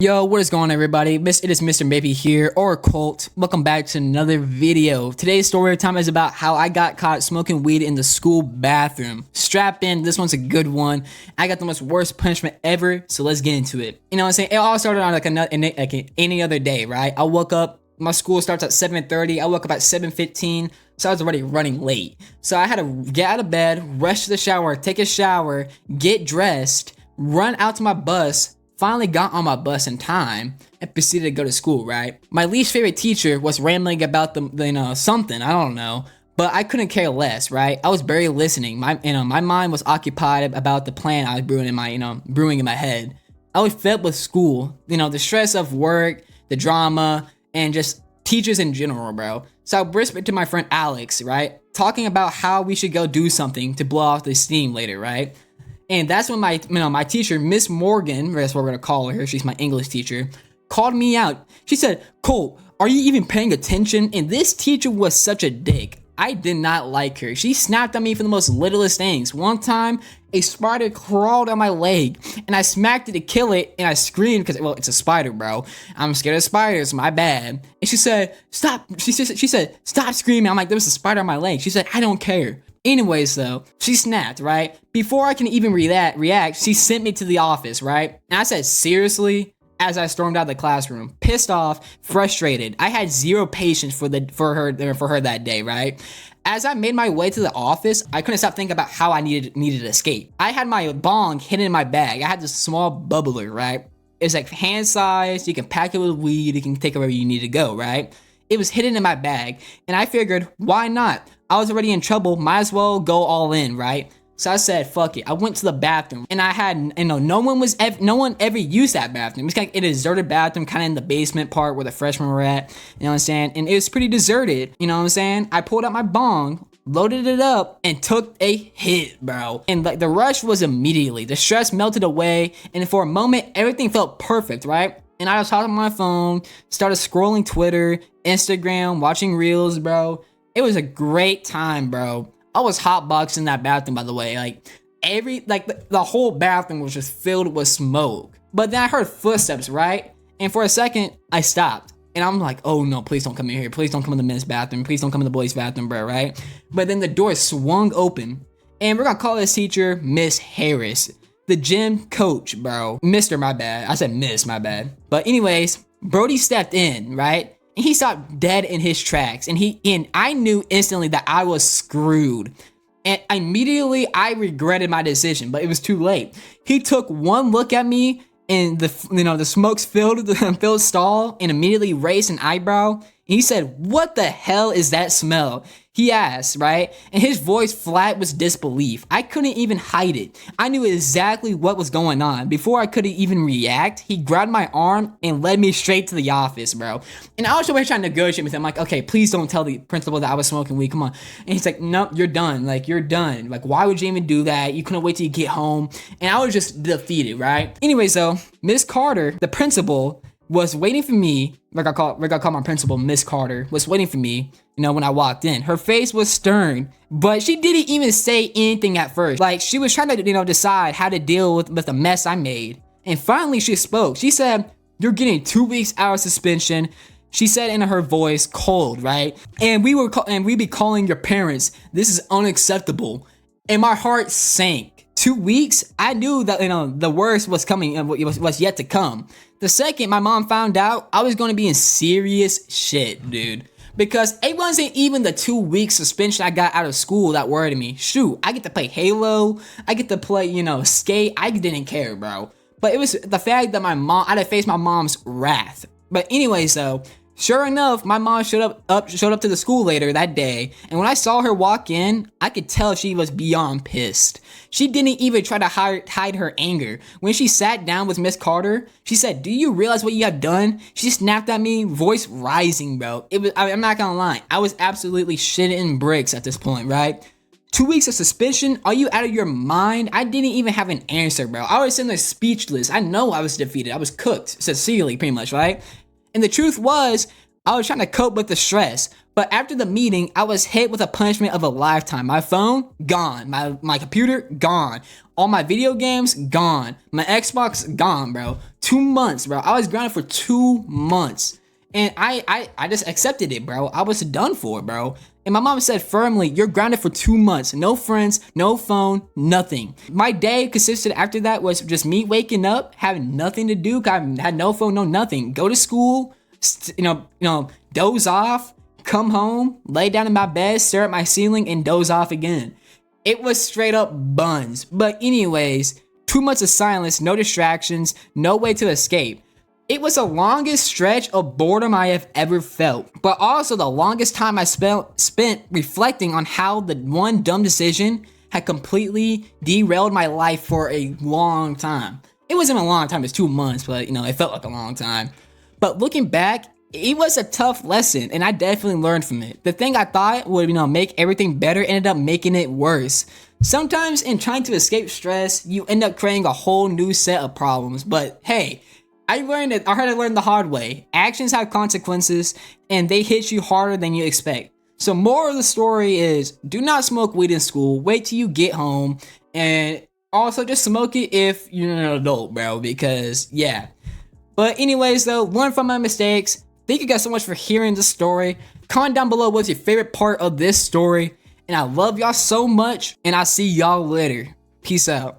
Yo, what is going on, everybody? It is Mr. Maybe here, or Colt. Welcome back to another video. Today's story time is about how I got caught smoking weed in the school bathroom. Strap in, this one's a good one. I got the most worst punishment ever, so let's get into it. You know what I'm saying? It all started on like any other day, right? I woke up, my school starts at 7:30. I woke up at 7:15, so I was already running late. So I had to get out of bed, rush to the shower, take a shower, get dressed, run out to my bus. Finally got on my bus in time and proceeded to go to school, right? My least favorite teacher was rambling about something, I don't know, but I couldn't care less, right? I was barely listening. My mind was occupied about the plan I was brewing in my head. I was fed with school, the stress of work, the drama, and just teachers in general, bro. So I whispered to my friend Alex, right? Talking about how we should go do something to blow off the steam later, right? And that's when my teacher, Miss Morgan, that's what we're gonna call her, she's my English teacher, called me out. She said, "Colt, are you even paying attention?" And this teacher was such a dick. I did not like her. She snapped at me for the most littlest things. One time, a spider crawled on my leg, and I smacked it to kill it, and I screamed because, well, it's a spider, bro. I'm scared of spiders, my bad. And she said, "Stop." She said, "Stop screaming." I'm like, "There was a spider on my leg." She said, "I don't care." Anyways, though, she snapped, right? Before I can even react, she sent me to the office, right? And I said, "Seriously?" As I stormed out of the classroom, pissed off, frustrated. I had zero patience for her that day, right? As I made my way to the office, I couldn't stop thinking about how I needed to escape. I had my bong hidden in my bag. I had this small bubbler, right? It's like hand size. You can pack it with weed. You can take it wherever you need to go, right? It was hidden in my bag, and I figured, why not? I was already in trouble, might as well go all in, right? So I said, fuck it. I went to the bathroom, and I had, no one ever used that bathroom. It's like a deserted bathroom, kind of in the basement part where the freshmen were at, you know what I'm saying? And it was pretty deserted, you know what I'm saying? I pulled out my bong, loaded it up, and took a hit, bro. And like the rush was immediately. The stress melted away, and for a moment, everything felt perfect, right? And I was talking on my phone, started scrolling Twitter, Instagram, watching reels, bro. It was a great time, bro. I was hotboxing that bathroom, by the way. The whole bathroom was just filled with smoke. But then I heard footsteps, right? And for a second, I stopped. And I'm like, oh no, please don't come in here. Please don't come in the men's bathroom. Please don't come in the boys' bathroom, bro, right? But then the door swung open. And we're gonna call this teacher Miss Harris. The gym coach, bro. Mr. My bad. I said Miss, my bad. But anyways, Brody stepped in, right? And he stopped dead in his tracks. And I knew instantly that I was screwed. And immediately I regretted my decision, but it was too late. He took one look at me in the smokes filled stall and immediately raised an eyebrow. And he said, "What the hell is that smell?" He asked, right? And his voice flat with disbelief. I couldn't even hide it. I knew exactly what was going on. Before I could even react, he grabbed my arm and led me straight to the office, bro. And I was always trying to negotiate with him. I'm like, okay, please don't tell the principal that I was smoking weed. Come on. And he's like, no, you're done. Like, you're done. Like, why would you even do that? You couldn't wait till you get home. And I was just defeated, right? Anyways, though, Miss Carter, the principal, was waiting for me. Like I call my principal, Miss Carter, was waiting for me, when I walked in. Her face was stern, but she didn't even say anything at first. Like, she was trying to, decide how to deal with the mess I made. And finally, she spoke. She said, "You're getting 2 weeks out of suspension." She said in her voice, cold, right? "And we be calling your parents. This is unacceptable." And my heart sank. 2 weeks? I knew that, the worst was coming and was yet to come. The second my mom found out, I was going to be in serious shit, dude. Because it wasn't even the 2 week suspension I got out of school that worried me. Shoot, I get to play Halo. I get to play, skate. I didn't care, bro. But it was the fact that I had to face my mom's wrath. But anyways, though, sure enough, my mom showed up to the school later that day, and when I saw her walk in, I could tell she was beyond pissed. She didn't even try to hide her anger. When she sat down with Miss Carter, she said, "Do you realize what you have done?" She snapped at me, voice rising, bro. I'm not gonna lie, I was absolutely shitting bricks at this point, right? 2 weeks of suspension? Are you out of your mind? I didn't even have an answer, bro. I was sitting there speechless. I know I was defeated. I was cooked, sincerely, pretty much, right? And the truth was, I was trying to cope with the stress. But after the meeting, I was hit with a punishment of a lifetime. My phone, gone. My computer, gone. All my video games, gone. My Xbox, gone, bro. 2 months, bro. I was grounded for 2 months. And I just accepted it, bro. I was done for, bro. And my mom said firmly, you're grounded for 2 months. No friends, no phone, nothing. My day consisted after that was just me waking up, having nothing to do. I had no phone, no nothing. Go to school, doze off, come home, lay down in my bed, stare at my ceiling, and doze off again. It was straight up buns. But anyways, 2 months of silence, no distractions, no way to escape. It was the longest stretch of boredom I have ever felt, but also the longest time I spent reflecting on how the one dumb decision had completely derailed my life for a long time. It wasn't a long time, it was 2 months, but it felt like a long time. But looking back, it was a tough lesson, and I definitely learned from it. The thing I thought would, make everything better ended up making it worse. Sometimes in trying to escape stress, you end up creating a whole new set of problems, but hey, I had to learn the hard way. Actions have consequences, and they hit you harder than you expect. So moral of the story is, do not smoke weed in school. Wait till you get home, and also just smoke it if you're an adult, bro, because yeah. But anyways though, learn from my mistakes. Thank you guys so much for hearing the story. Comment down below what's your favorite part of this story. And I love y'all so much, and I'll see y'all later. Peace out.